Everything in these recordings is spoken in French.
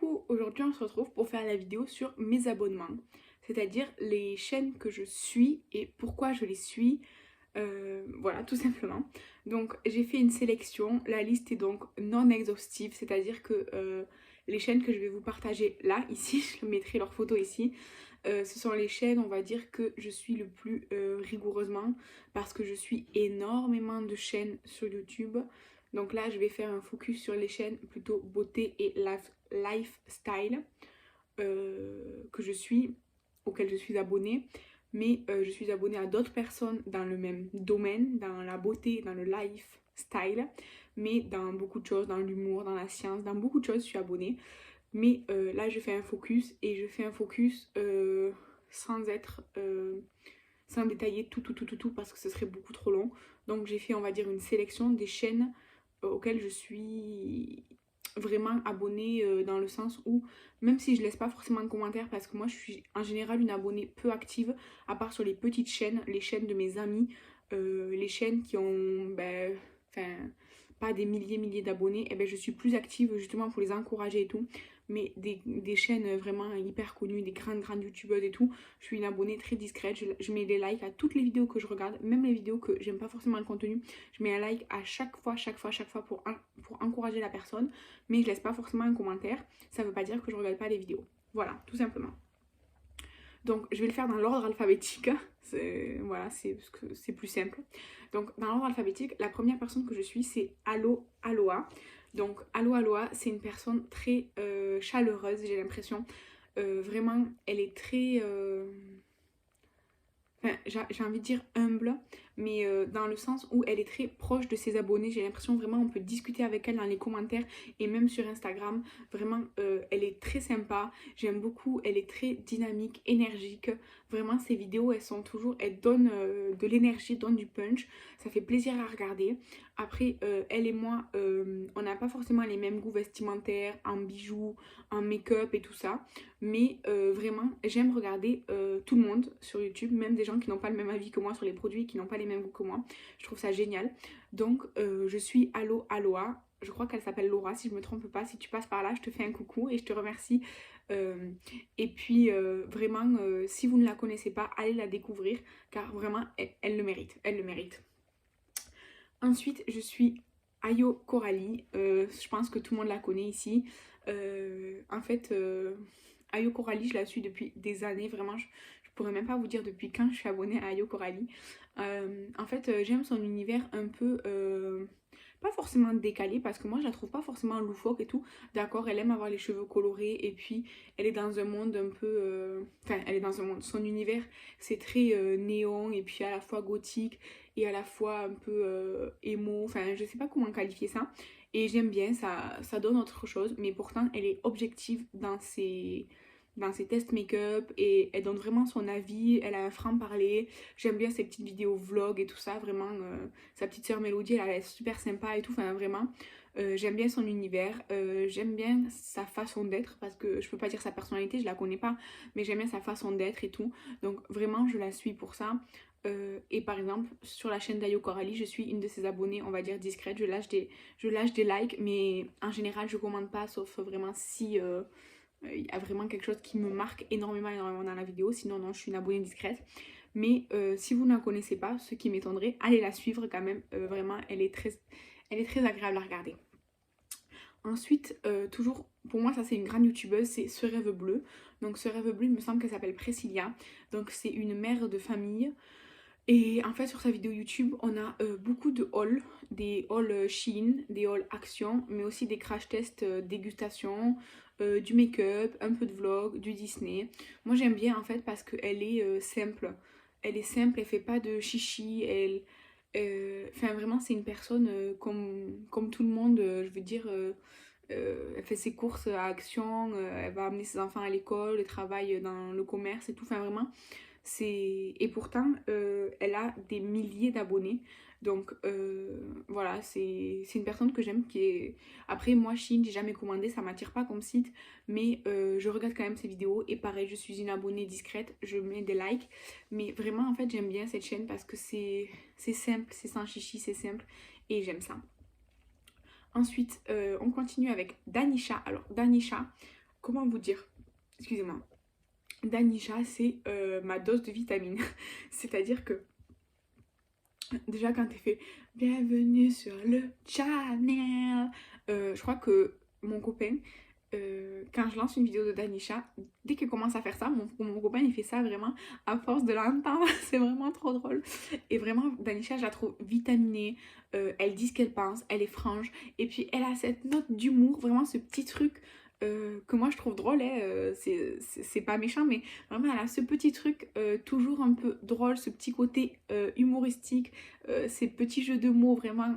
coup, aujourd'hui on se retrouve pour faire la vidéo sur mes abonnements, c'est-à-dire les chaînes que je suis et pourquoi je les suis, voilà, tout simplement. Donc j'ai fait une sélection, la liste est donc non exhaustive, c'est-à-dire que les chaînes que je vais vous partager là, ici, je mettrai leurs photos ici, ce sont les chaînes, on va dire, que je suis le plus rigoureusement, parce que je suis énormément de chaînes sur YouTube. Donc là, je vais faire un focus sur les chaînes plutôt beauté et lifestyle que je suis, auxquelles je suis abonnée. Mais je suis abonnée à d'autres personnes dans le même domaine, dans la beauté, dans le lifestyle, mais dans beaucoup de choses, dans l'humour, dans la science, dans beaucoup de choses, je suis abonnée. Mais là, je fais un focus et je fais un focus sans être... sans détailler tout parce que ce serait beaucoup trop long. Donc j'ai fait, on va dire, une sélection des chaînes auxquelles je suis vraiment abonnée dans le sens où, même si je laisse pas forcément de commentaires, parce que moi je suis en général une abonnée peu active, à part sur les petites chaînes, les chaînes de mes amis, les chaînes qui ont, ben, enfin, pas des milliers d'abonnés, et ben je suis plus active justement pour les encourager et tout. Mais des chaînes vraiment hyper connues, des grandes youtubeuses et tout, je suis une abonnée très discrète, je mets des likes à toutes les vidéos que je regarde, même les vidéos que j'aime pas forcément le contenu, je mets un like à chaque fois pour encourager la personne, mais je laisse pas forcément un commentaire, ça veut pas dire que je regarde pas les vidéos. Voilà, tout simplement. Donc je vais le faire dans l'ordre alphabétique, voilà, c'est plus simple. Donc dans l'ordre alphabétique, la première personne que je suis c'est Allo Aloha. Donc Allo Aloha, c'est une personne très chaleureuse, j'ai l'impression. Vraiment, elle est très... Enfin, j'ai envie de dire humble, mais dans le sens où elle est très proche de ses abonnés. J'ai l'impression vraiment on peut discuter avec elle dans les commentaires et même sur Instagram. Vraiment, elle est très sympa. J'aime beaucoup. Elle est très dynamique, énergique. Vraiment, ses vidéos, elles sont toujours, elles donnent de l'énergie, donnent du punch. Ça fait plaisir à regarder. Après, elle et moi, on n'a pas forcément les mêmes goûts vestimentaires, en bijoux, en make-up et tout ça. Mais vraiment, j'aime regarder tout le monde sur YouTube, même des gens qui n'ont pas le même avis que moi sur les produits, qui n'ont pas les mêmes goûts que moi. Je trouve ça génial. Donc, je suis Allo Aloha. Je crois qu'elle s'appelle Laura, si je me trompe pas. Si tu passes par là, je te fais un coucou et je te remercie. Et puis, vraiment, si vous ne la connaissez pas, allez la découvrir, car vraiment, elle le mérite. Elle le mérite. Ensuite, je suis Ayo Coralie. Je pense que tout le monde la connaît ici. En fait, Ayo Coralie, je la suis depuis des années. Vraiment, je pourrais même pas vous dire depuis quand je suis abonnée à Ayo Coralie. En fait, j'aime son univers un peu... pas forcément décalé, parce que moi je la trouve pas forcément loufoque et tout. D'accord, elle aime avoir les cheveux colorés et puis elle est dans un monde un peu... Enfin, elle est dans un monde. Son univers, c'est très néon et puis à la fois gothique et à la fois un peu émo. Enfin, je sais pas comment qualifier ça. Et j'aime bien, ça donne autre chose. Mais pourtant, elle est objective dans ses tests make-up et elle donne vraiment son avis. Elle a un franc-parler. J'aime bien ses petites vidéos vlog et tout ça. Vraiment, sa petite sœur Mélodie, elle est super sympa et tout. Enfin, vraiment. J'aime bien son univers, j'aime bien sa façon d'être, parce que je peux pas dire sa personnalité, je la connais pas, mais j'aime bien sa façon d'être et tout. Donc vraiment, je la suis pour ça. Et par exemple, sur la chaîne d'Ayo Coralie, je suis une de ses abonnées, on va dire discrète. Je lâche des likes, mais en général, je commande pas, sauf vraiment si il y a vraiment quelque chose qui me marque énormément dans la vidéo. Sinon, non, je suis une abonnée discrète. Mais si vous ne la connaissez pas, ce qui m'étonnerait, allez la suivre quand même. Vraiment, elle est très agréable à regarder. Ensuite, toujours, pour moi, ça c'est une grande youtubeuse, c'est Ce Rêve Bleu. Donc Ce Rêve Bleu, il me semble qu'elle s'appelle Priscilla. Donc c'est une mère de famille. Et en fait, sur sa vidéo YouTube, on a beaucoup de hauls, des hauls Shein, des hauls Action, mais aussi des crash tests dégustation, du make-up, un peu de vlog, du Disney. Moi, j'aime bien en fait parce qu'elle est simple. Elle est simple, elle fait pas de chichi, enfin, vraiment, c'est une personne comme tout le monde, je veux dire. Elle fait ses courses à Action, elle va amener ses enfants à l'école, elle travaille dans le commerce et tout. Enfin, vraiment, et pourtant, elle a des milliers d'abonnés. Donc voilà, c'est une personne que j'aime qui est... Après, moi, Shein, j'ai jamais commandé, ça m'attire pas comme site. Mais je regarde quand même ses vidéos. Et pareil, je suis une abonnée discrète, je mets des likes. Mais vraiment, en fait, j'aime bien cette chaîne parce que c'est simple, c'est sans chichi, c'est simple. Et j'aime ça. Ensuite, on continue avec Danisha. Alors, Danisha, comment vous dire? Excusez-moi. Danisha, c'est ma dose de vitamine. C'est-à-dire que déjà quand elle fait bienvenue sur le channel, je crois que mon copain, quand je lance une vidéo de Danisha, dès qu'elle commence à faire ça, mon copain il fait ça vraiment à force de l'entendre, c'est vraiment trop drôle. Et vraiment, Danisha, je la trouve vitaminée, elle dit ce qu'elle pense, elle est franche, et puis elle a cette note d'humour, vraiment ce petit truc que moi je trouve drôle, hein, c'est pas méchant, mais vraiment elle a ce petit truc toujours un peu drôle, ce petit côté humoristique, ces petits jeux de mots vraiment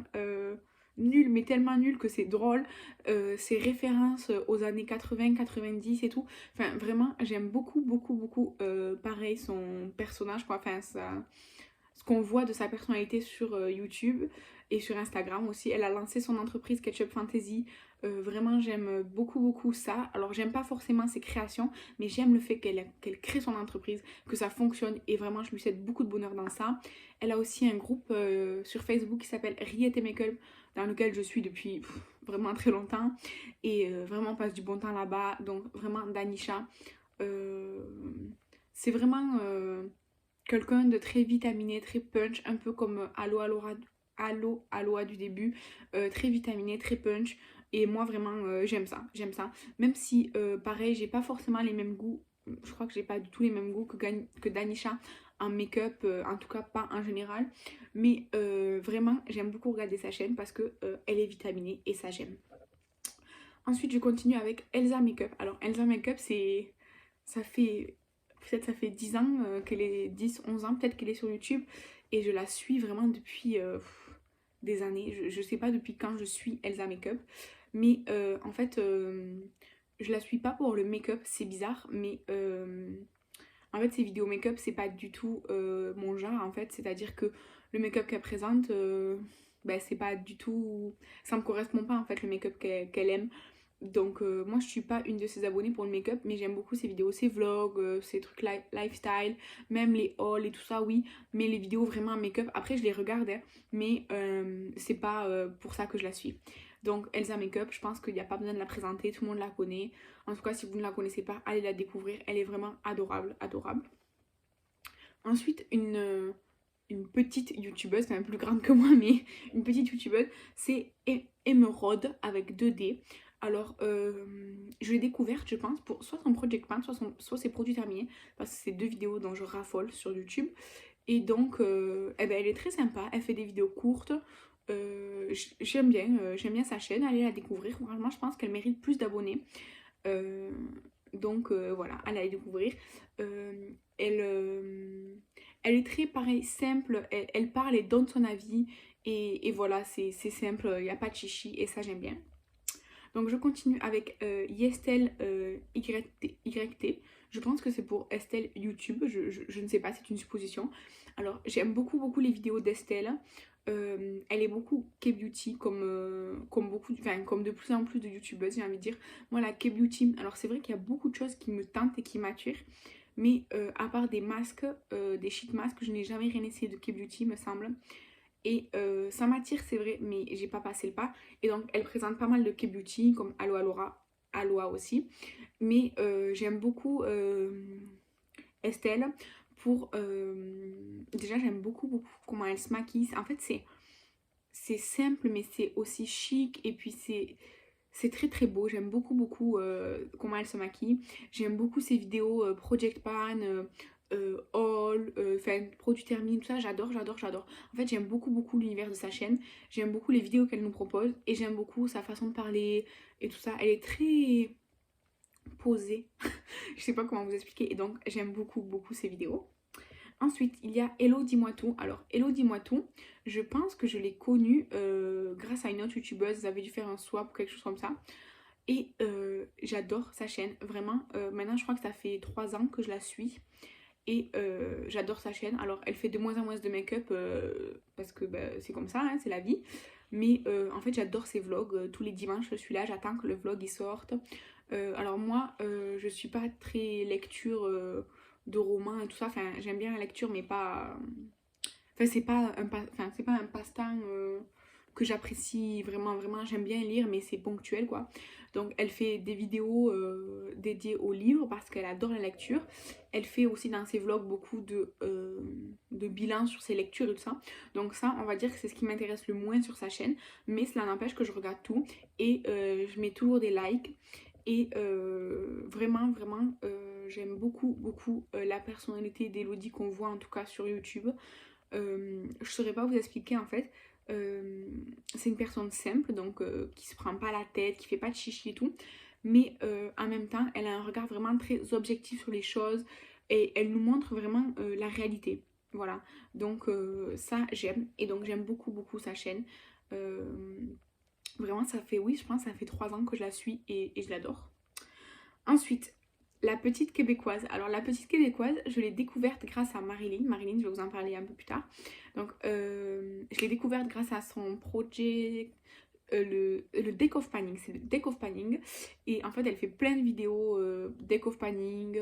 nuls, mais tellement nuls que c'est drôle, ses références aux années 80, 90 et tout. Enfin, vraiment, j'aime beaucoup, beaucoup, beaucoup, pareil, son personnage, quoi. Enfin, ce qu'on voit de sa personnalité sur YouTube et sur Instagram aussi. Elle a lancé son entreprise Ketchup Fantasy. Vraiment, j'aime beaucoup, beaucoup ça. Alors, j'aime pas forcément ses créations, mais j'aime le fait qu'elle crée son entreprise, que ça fonctionne, et vraiment, je lui souhaite beaucoup de bonheur dans ça. Elle a aussi un groupe sur Facebook qui s'appelle Riette et Make-up, dans lequel je suis depuis vraiment très longtemps, et vraiment on passe du bon temps là-bas. Donc, vraiment, Danisha, euh, c'est vraiment quelqu'un de très vitaminé, très punch, un peu comme Aloha du début, très vitaminé, très punch. Et moi vraiment j'aime ça, j'aime ça. Même si pareil, j'ai pas forcément les mêmes goûts, je crois que j'ai pas du tout les mêmes goûts que Danisha en make-up, en tout cas pas en général. Mais vraiment j'aime beaucoup regarder sa chaîne parce que elle est vitaminée et ça j'aime. Ensuite je continue avec Elsa Makeup. Alors Elsa Makeup c'est... ça fait peut-être ça fait 10 ans qu'elle est 10 11 ans peut-être qu'elle est sur YouTube et je la suis vraiment depuis des années. Je sais pas depuis quand je suis Elsa Makeup, mais en fait je la suis pas pour le make-up, c'est bizarre, mais en fait ses vidéos make-up c'est pas du tout mon genre en fait, c'est-à-dire que le make-up qu'elle présente bah, c'est pas du tout, ça me correspond pas en fait le make-up qu'elle aime. Donc moi je suis pas une de ses abonnées pour le make-up, mais j'aime beaucoup ses vidéos, ses vlogs, ses trucs lifestyle, même les hauls et tout ça, oui, mais les vidéos vraiment make-up, après je les regarde, hein, mais c'est pas pour ça que je la suis. Donc Elsa Makeup, je pense qu'il n'y a pas besoin de la présenter, tout le monde la connaît. En tout cas, si vous ne la connaissez pas, allez la découvrir, elle est vraiment adorable, adorable. Ensuite, une petite youtubeuse, même plus grande que moi, mais une petite youtubeuse, c'est Emeraude avec 2D. Alors, je l'ai découverte, je pense, pour soit son Project Pan, soit ses produits terminés, parce que c'est deux vidéos dont je raffole sur YouTube. Et donc, eh ben, elle est très sympa, elle fait des vidéos courtes. J'aime bien sa chaîne, allez la découvrir. Vraiment, je pense qu'elle mérite plus d'abonnés. Euh, donc voilà, allez la découvrir. Euh, elle, euh, Elle est très pareil, simple, elle parle et donne son avis. Et voilà, c'est simple, il n'y a pas de chichi et ça j'aime bien. Donc je continue avec Yestel YT. Je pense que c'est pour Estelle YouTube, je ne sais pas, c'est une supposition. Alors j'aime beaucoup beaucoup les vidéos d'Estelle. Elle est beaucoup K-beauty comme beaucoup, enfin comme de plus en plus de youtubeuses, j'ai envie de dire. Moi la K-beauty, alors c'est vrai qu'il y a beaucoup de choses qui me tentent et qui m'attirent. Mais à part des masques, des sheet masques, je n'ai jamais rien essayé de K-beauty me semble. Et ça m'attire, c'est vrai, mais j'ai pas passé le pas. Et donc, elle présente pas mal de K-beauty, comme Aloha aussi. Mais j'aime beaucoup Estelle pour... déjà, j'aime beaucoup, beaucoup comment elle se maquille. En fait, c'est simple, mais c'est aussi chic. Et puis, c'est très, très beau. J'aime beaucoup, beaucoup comment elle se maquille. J'aime beaucoup ses vidéos Project Pan, haul, enfin produits terminés, tout ça, j'adore, j'adore, j'adore. En fait, j'aime beaucoup, beaucoup l'univers de sa chaîne, j'aime beaucoup les vidéos qu'elle nous propose et j'aime beaucoup sa façon de parler et tout ça. Elle est très posée, je sais pas comment vous expliquer, et donc j'aime beaucoup, beaucoup ses vidéos. Ensuite, il y a Hello Dis-moi tout. Alors, Hello Dis-moi tout, je pense que je l'ai connue grâce à une autre youtubeuse, vous avez dû faire un swap ou quelque chose comme ça. Et j'adore sa chaîne, vraiment. Maintenant, je crois que ça fait 3 ans que je la suis. Et j'adore sa chaîne. Alors, elle fait de moins en moins de make-up parce que bah, c'est comme ça, hein, c'est la vie. Mais en fait, j'adore ses vlogs. Tous les dimanches, je suis là, j'attends que le vlog il sorte. Alors, moi, je suis pas très lecture de romans et tout ça. Enfin, j'aime bien la lecture, mais pas. Enfin, c'est pas un passe-temps. que j'apprécie vraiment, vraiment. J'aime bien lire, mais c'est ponctuel, quoi. Donc, elle fait des vidéos dédiées aux livres parce qu'elle adore la lecture. Elle fait aussi dans ses vlogs beaucoup de bilans sur ses lectures et tout ça. Donc ça, on va dire que c'est ce qui m'intéresse le moins sur sa chaîne. Mais cela n'empêche que je regarde tout et je mets toujours des likes. Et vraiment, vraiment, j'aime beaucoup, beaucoup la personnalité d'Elodie qu'on voit en tout cas sur YouTube. Je saurais pas vous expliquer en fait. C'est une personne simple, donc qui se prend pas la tête, qui fait pas de chichi et tout. Mais en même temps, elle a un regard vraiment très objectif sur les choses et elle nous montre vraiment la réalité. Voilà, donc ça j'aime et donc j'aime beaucoup, beaucoup sa chaîne. Euh, Vraiment, ça fait, oui, je pense, ça fait 3 ans que je la suis et je l'adore. Ensuite, la petite québécoise. Alors, la petite québécoise, je l'ai découverte grâce à Marilyn. Marilyn, je vais vous en parler un peu plus tard. Donc, je l'ai découverte grâce à son projet, le Deck of Panning. C'est le Deck of Panning. Et en fait, elle fait plein de vidéos Deck of Panning,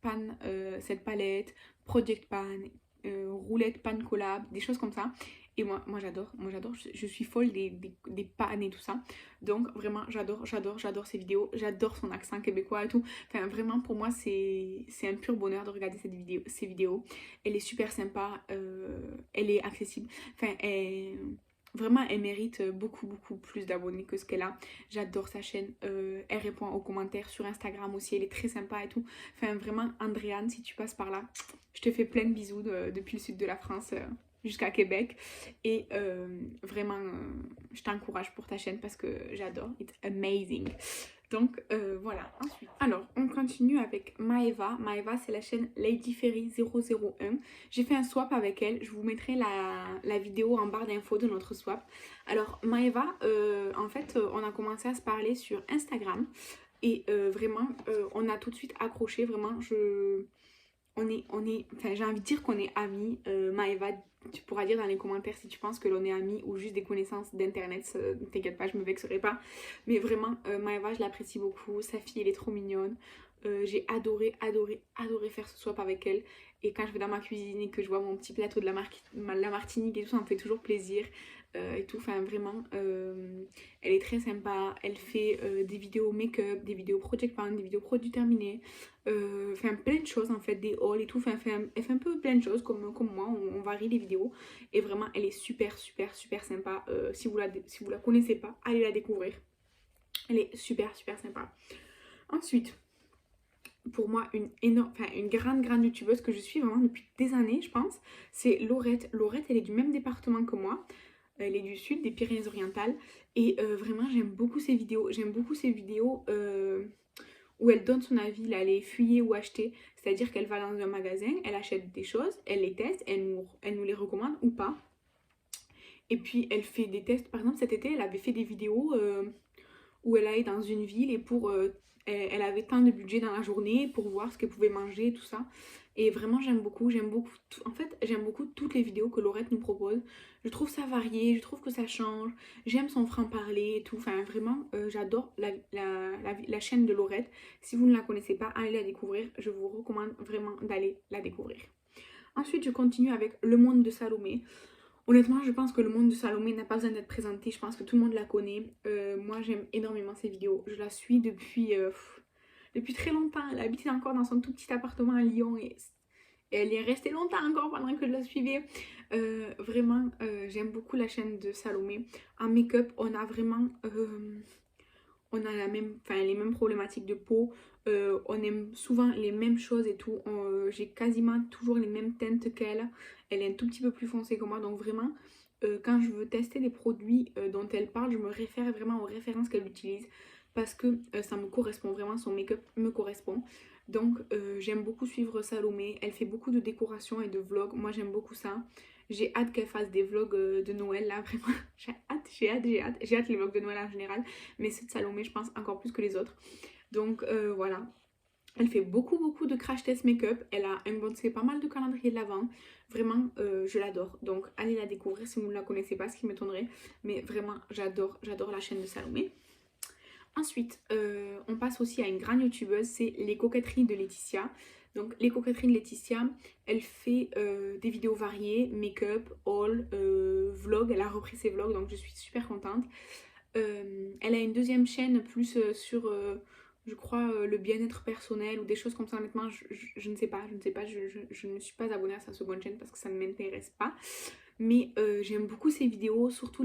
pan, cette palette, Project Pan, roulette, pan collab, des choses comme ça. Et moi j'adore, je suis folle des pannes et tout ça. Donc vraiment, j'adore ses vidéos, j'adore son accent québécois et tout. Enfin, vraiment, pour moi, c'est un pur bonheur de regarder ces vidéos. Elle est super sympa, elle est accessible. Enfin, vraiment, elle mérite beaucoup, beaucoup plus d'abonnés que ce qu'elle a. J'adore sa chaîne, elle répond aux commentaires sur Instagram aussi, elle est très sympa et tout. Enfin, vraiment, Andréane, si tu passes par là, je te fais plein de bisous depuis le sud de la France. Jusqu'à Québec et vraiment je t'encourage pour ta chaîne parce que j'adore, it's amazing. Donc voilà. Ensuite, alors on continue avec Maeva. Maeva, c'est la chaîne Lady Ferry 001. J'ai fait un swap avec elle, je vous mettrai la vidéo en barre d'infos de notre swap. Alors Maeva, en fait on a commencé à se parler sur Instagram et vraiment on a tout de suite accroché. Vraiment enfin, j'ai envie de dire qu'on est amis. Maëva, tu pourras dire dans les commentaires si tu penses que l'on est amis ou juste des connaissances d'internet. T'inquiète pas, je me vexerai pas. Mais vraiment, Maëva, je l'apprécie beaucoup. Sa fille, elle est trop mignonne. J'ai adoré, adoré, adoré faire ce swap avec elle. Et quand je vais dans ma cuisine et que je vois mon petit plateau de la Martinique et tout, ça me fait toujours plaisir. Et tout, enfin vraiment, elle est très sympa. Elle fait des vidéos make-up, des vidéos Project Pan, des vidéos produits terminés. Enfin plein de choses en fait, des hauls et tout. Enfin, elle fait un peu plein de choses comme moi, on varie les vidéos. Et vraiment, elle est super, super, super sympa. Si vous la connaissez pas, allez la découvrir. Elle est super, super sympa. Ensuite, pour moi, une grande youtubeuse que je suis vraiment depuis des années, je pense, c'est Laurette. Laurette, elle est du même département que moi. Elle est du sud des Pyrénées-Orientales. Et vraiment, j'aime beaucoup ses vidéos. J'aime beaucoup ses vidéos où elle donne son avis, là, elle est fouiller ou acheter. C'est-à-dire qu'elle va dans un magasin, elle achète des choses, elle les teste, elle nous les recommande ou pas. Et puis, elle fait des tests. Par exemple, cet été, elle avait fait des vidéos où elle allait dans une ville et elle avait tant de budget dans la journée pour voir ce qu'elle pouvait manger, tout ça. Et vraiment, en fait, j'aime beaucoup toutes les vidéos que Laurette nous propose. Je trouve ça varié, je trouve que ça change. J'aime son franc-parler et tout. Enfin, vraiment, j'adore la chaîne de Laurette. Si vous ne la connaissez pas, allez la découvrir. Je vous recommande vraiment d'aller la découvrir. Ensuite, je continue avec Le Monde de Salomé. Honnêtement, je pense que Le Monde de Salomé n'a pas besoin d'être présenté. Je pense que tout le monde la connaît. Moi, j'aime énormément ses vidéos. Je la suis depuis très longtemps. Elle habite encore dans son tout petit appartement à Lyon et elle y est restée longtemps encore pendant que je la suivais. Vraiment, j'aime beaucoup la chaîne de Salomé. En make-up, on a vraiment... on a les mêmes problématiques de peau. On aime souvent les mêmes choses et tout. J'ai quasiment toujours les mêmes teintes qu'elle. Elle est un tout petit peu plus foncée que moi. Donc vraiment, quand je veux tester les produits dont elle parle, je me réfère vraiment aux références qu'elle utilise. Parce que ça me correspond vraiment, son make-up me correspond. Donc j'aime beaucoup suivre Salomé. Elle fait beaucoup de décoration et de vlogs. Moi j'aime beaucoup ça. J'ai hâte qu'elle fasse des vlogs de Noël là, vraiment. J'ai hâte les vlogs de Noël en général. Mais ceux de Salomé, je pense encore plus que les autres. Donc voilà. Elle fait beaucoup de crash test make-up. Elle a inventé pas mal de calendriers de l'Avent. Vraiment, je l'adore. Donc allez la découvrir si vous ne la connaissez pas, ce qui m'étonnerait. Mais vraiment, j'adore la chaîne de Salomé. Ensuite, on passe aussi à une grande youtubeuse, c'est Les Coquetteries de Laetitia. Donc Les Coquetteries de Laetitia, elle fait des vidéos variées, make-up, haul, vlog, elle a repris ses vlogs donc je suis super contente. Elle a une deuxième chaîne plus sur, je crois, le bien-être personnel ou des choses comme ça. Honnêtement, je ne sais pas, je ne me suis pas abonnée à sa seconde chaîne parce que ça ne m'intéresse pas. Mais j'aime beaucoup ses vidéos, surtout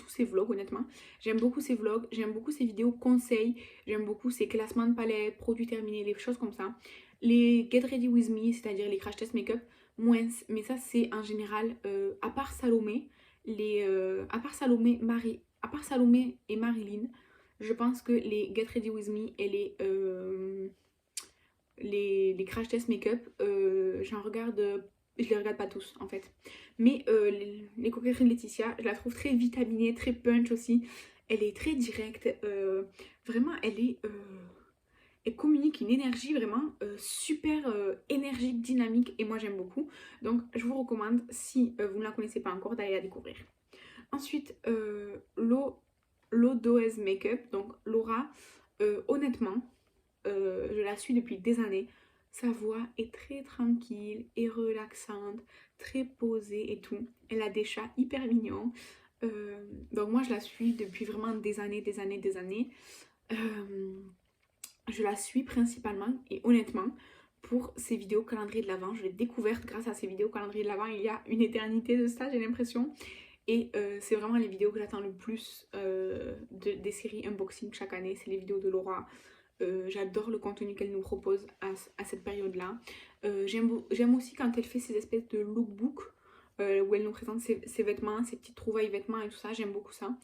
ses vlogs honnêtement. J'aime beaucoup ses vlogs, j'aime beaucoup ses vidéos conseils, j'aime beaucoup ses classements de palettes, produits terminés, les choses comme ça. Les Get Ready With Me, c'est-à-dire les crash test make-up, moins, mais ça c'est en général, à part Salomé, à part Salomé et Marilyn, je pense que les Get Ready With Me et les crash test make-up, je les regarde pas tous en fait. Mais les coquetteries de Laetitia, je la trouve très vitaminée, très punch aussi. Elle est très directe, vraiment elle communique une énergie vraiment super énergique, dynamique et moi j'aime beaucoup. Donc je vous recommande, si vous ne la connaissez pas encore, d'aller la découvrir. Ensuite, Doez Makeup, donc Laura, honnêtement, je la suis depuis des années. Sa voix est très tranquille et relaxante, très posée et tout. Elle a des chats hyper mignons. Donc moi je la suis depuis vraiment des années. Je la suis principalement et honnêtement pour ses vidéos calendrier de l'Avent. Je l'ai découverte grâce à ses vidéos calendrier de l'Avent il y a une éternité de ça, j'ai l'impression. Et c'est vraiment les vidéos que j'attends le plus des séries unboxing chaque année. C'est les vidéos de Laura. J'adore le contenu qu'elle nous propose à cette période-là. J'aime aussi quand elle fait ces espèces de lookbook où elle nous présente ses vêtements, ses petites trouvailles vêtements et tout ça. J'aime beaucoup ça.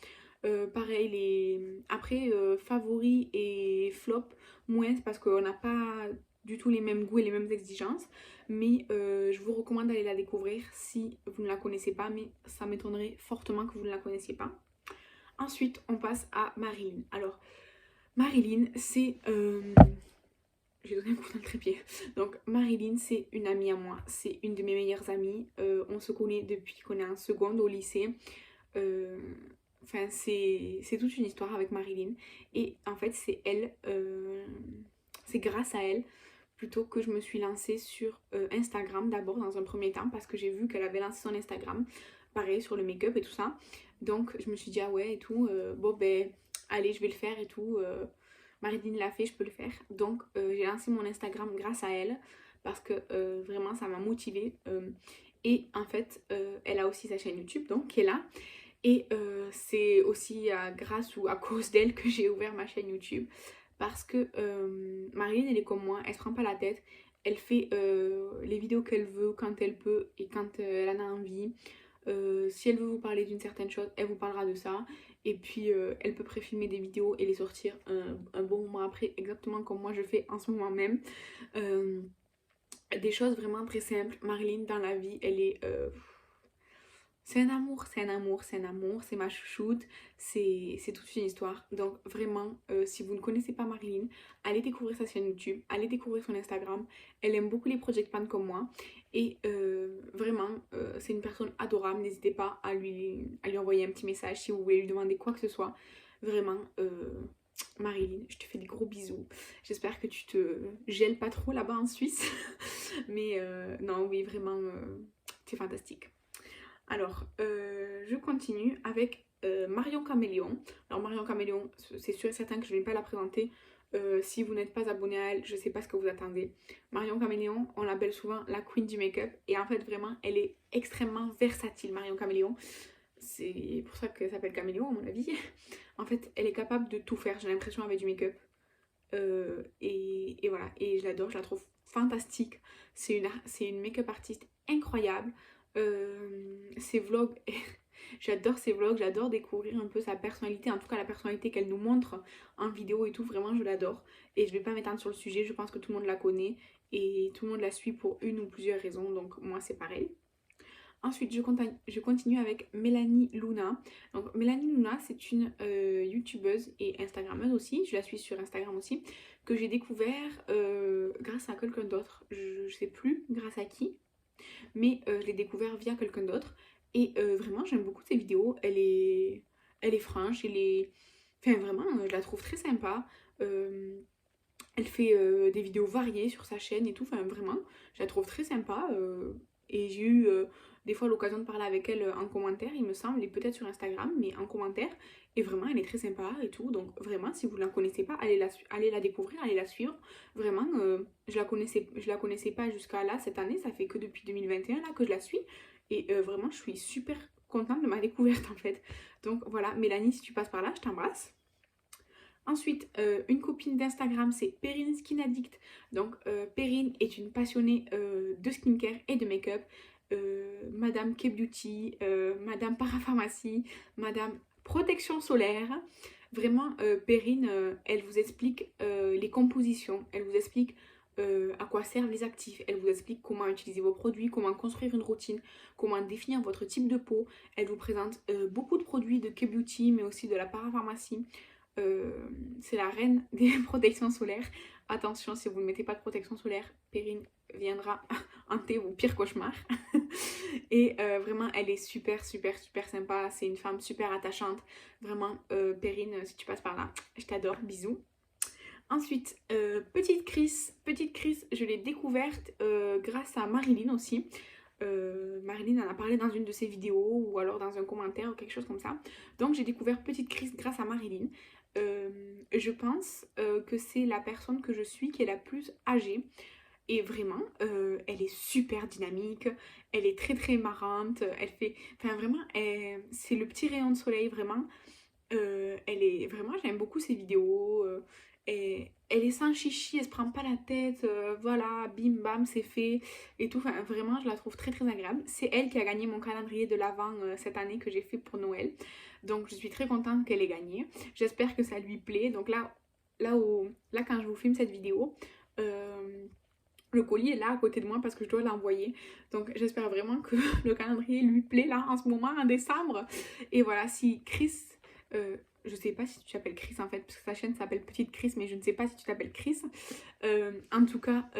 Pareil, après, favoris et flop, moins parce qu'on n'a pas du tout les mêmes goûts et les mêmes exigences. Mais je vous recommande d'aller la découvrir si vous ne la connaissez pas. Mais ça m'étonnerait fortement que vous ne la connaissiez pas. Ensuite, on passe à Marilyn. Alors, Marilyn, c'est... J'ai donné un coup dans le trépied. Donc, Marilyn, c'est une amie à moi. C'est une de mes meilleures amies. On se connaît depuis qu'on est en seconde au lycée. Enfin, c'est toute une histoire avec Marilyn. Et en fait, c'est elle... c'est grâce à elle plutôt que je me suis lancée sur Instagram d'abord dans un premier temps parce que j'ai vu qu'elle avait lancé son Instagram. Pareil, sur le make-up et tout ça. Donc, je me suis dit, ah ouais, et tout. Bon, ben... allez, je vais le faire et tout. Marilyn l'a fait, je peux le faire. Donc, j'ai lancé mon Instagram grâce à elle parce que vraiment, ça m'a motivée. Et en fait, elle a aussi sa chaîne YouTube, donc, qui est là. Et c'est aussi grâce ou à cause d'elle que j'ai ouvert ma chaîne YouTube. Parce que Marilyn, elle est comme moi, elle se prend pas la tête. Elle fait les vidéos qu'elle veut, quand elle peut et quand elle en a envie. Si elle veut vous parler d'une certaine chose, elle vous parlera de ça. Et puis elle peut préfilmer des vidéos et les sortir un bon moment après, exactement comme moi je fais en ce moment même. Des choses vraiment très simples. Marilyn dans la vie, elle est... c'est un amour, c'est ma chouchoute, c'est toute une histoire. Donc vraiment, si vous ne connaissez pas Marilyn, allez découvrir sa chaîne YouTube, allez découvrir son Instagram. Elle aime beaucoup les Project Pan comme moi. Et vraiment, c'est une personne adorable. N'hésitez pas à lui envoyer un petit message si vous voulez lui demander quoi que ce soit. Vraiment, Marilyn, je te fais des gros bisous. J'espère que tu te gèles pas trop là-bas en Suisse. Mais non, oui, vraiment, c'est fantastique. Alors, je continue avec Marion Caméléon. Alors Marion Caméléon, c'est sûr et certain que je ne vais pas la présenter. Si vous n'êtes pas abonné à elle, je ne sais pas ce que vous attendez. Marion Caméléon, on l'appelle souvent la queen du make-up. Et en fait, vraiment, elle est extrêmement versatile, Marion Caméléon. C'est pour ça qu'elle s'appelle Caméléon, à mon avis. En fait, elle est capable de tout faire, j'ai l'impression, avec du make-up. Et voilà, et je l'adore, je la trouve fantastique. C'est une make-up artiste incroyable. Ses vlogs, j'adore ses vlogs, j'adore découvrir un peu sa personnalité, en tout cas la personnalité qu'elle nous montre en vidéo et tout, vraiment je l'adore. Et je vais pas m'étendre sur le sujet, je pense que tout le monde la connaît et tout le monde la suit pour une ou plusieurs raisons, donc moi c'est pareil. Ensuite, je continue avec Mélanie Luna. Donc, Mélanie Luna, c'est une youtubeuse et instagrammeuse aussi. Je la suis sur Instagram aussi. Que j'ai découvert grâce à quelqu'un d'autre. Je sais plus grâce à qui. Mais je l'ai découvert via quelqu'un d'autre. Et vraiment, j'aime beaucoup ses vidéos. Elle est franche. Enfin, vraiment, je la trouve très sympa. Elle fait des vidéos variées sur sa chaîne et tout, enfin vraiment, je la trouve très sympa. Et j'ai eu des fois l'occasion de parler avec elle en commentaire, il me semble, et peut-être sur Instagram, mais en commentaire. Et vraiment, elle est très sympa et tout. Donc vraiment, si vous ne la connaissez pas, allez la découvrir, allez la suivre. Vraiment, je la connaissais pas jusqu'à là, cette année, ça fait que depuis 2021 là, que je la suis. Et vraiment, je suis super contente de ma découverte en fait. Donc voilà, Mélanie, si tu passes par là, je t'embrasse. Ensuite, une copine d'Instagram, c'est Perrine Skin Addict. Donc, Perrine est une passionnée de skincare et de make-up. Madame K-Beauty, Madame Parapharmacie, Madame Protection Solaire. Vraiment, Perrine, elle vous explique les compositions, elle vous explique à quoi servent les actifs, elle vous explique comment utiliser vos produits, comment construire une routine, comment définir votre type de peau. Elle vous présente beaucoup de produits de K-Beauty, mais aussi de la Parapharmacie. C'est la reine des protections solaires. Attention, si vous ne mettez pas de protection solaire, Perrine viendra hanter vos pires cauchemars. Et vraiment, elle est super, super, super sympa. C'est une femme super attachante. Vraiment, Perrine, si tu passes par là, je t'adore. Bisous. Ensuite, Petite Chris. Petite Chris, je l'ai découverte grâce à Marilyn aussi. Marilyn en a parlé dans une de ses vidéos ou alors dans un commentaire ou quelque chose comme ça. Donc j'ai découvert Petite Chris grâce à Marilyn. Je pense que c'est la personne que je suis qui est la plus âgée. Et vraiment, elle est super dynamique, elle est très très marrante, elle fait... Enfin vraiment, c'est le petit rayon de soleil, vraiment. Elle est... Vraiment, j'aime beaucoup ses vidéos. Et elle est sans chichi, elle se prend pas la tête, voilà, bim bam, c'est fait et tout. Enfin, vraiment, je la trouve très très agréable. C'est elle qui a gagné mon calendrier de l'Avent cette année que j'ai fait pour Noël. Donc, je suis très contente qu'elle ait gagné. J'espère que ça lui plaît. Donc là quand je vous filme cette vidéo, le colis est là à côté de moi parce que je dois l'envoyer. Donc, j'espère vraiment que le calendrier lui plaît là en ce moment, en décembre. Et voilà, si Chris... je sais pas si tu t'appelles Chris en fait, parce que sa chaîne s'appelle Petite Chris, mais je ne sais pas si tu t'appelles Chris. En tout cas,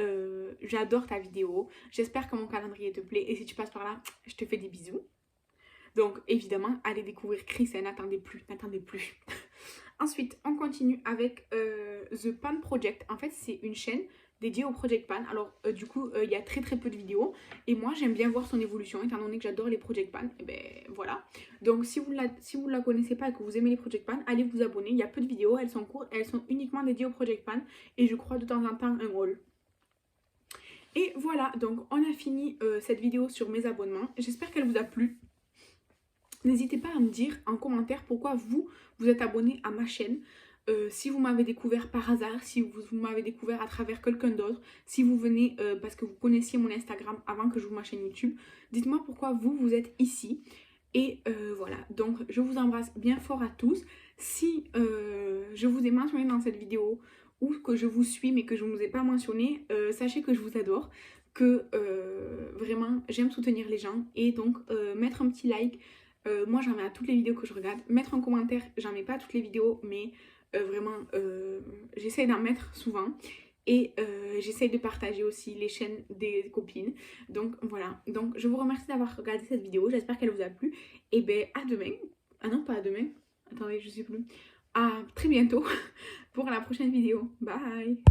j'adore ta vidéo. J'espère que mon calendrier te plaît. Et si tu passes par là, je te fais des bisous. Donc, évidemment, allez découvrir Chris et n'attendez plus, n'attendez plus. Ensuite, on continue avec The Pan Project. En fait, c'est une chaîne dédiée au Project Pan. Alors, du coup, il y a très très peu de vidéos. Et moi, j'aime bien voir son évolution, étant donné que j'adore les Project Pan. Et ben voilà. Donc, si vous ne la connaissez pas et que vous aimez les Project Pan, allez vous abonner. Il y a peu de vidéos, elles sont courtes, elles sont uniquement dédiées au Project Pan. Et je crois de temps en temps un haul. Et voilà, donc on a fini cette vidéo sur mes abonnements. J'espère qu'elle vous a plu. N'hésitez pas à me dire en commentaire pourquoi vous êtes abonné à ma chaîne. Si vous m'avez découvert par hasard, si vous m'avez découvert à travers quelqu'un d'autre, si vous venez parce que vous connaissiez mon Instagram avant que j'ouvre ma chaîne YouTube, dites-moi pourquoi vous êtes ici. Et voilà, donc je vous embrasse bien fort à tous. Si je vous ai mentionné dans cette vidéo ou que je vous suis mais que je ne vous ai pas mentionné, sachez que je vous adore, que vraiment j'aime soutenir les gens et donc mettre un petit like. Moi j'en mets à toutes les vidéos que je regarde. Mettre un commentaire, j'en mets pas à toutes les vidéos, mais vraiment j'essaye d'en mettre souvent. Et j'essaye de partager aussi les chaînes des copines. Donc voilà, donc je vous remercie d'avoir regardé cette vidéo. J'espère qu'elle vous a plu. Et ben à demain. Ah non, pas à demain. Attendez, je sais plus. À très bientôt pour la prochaine vidéo. Bye.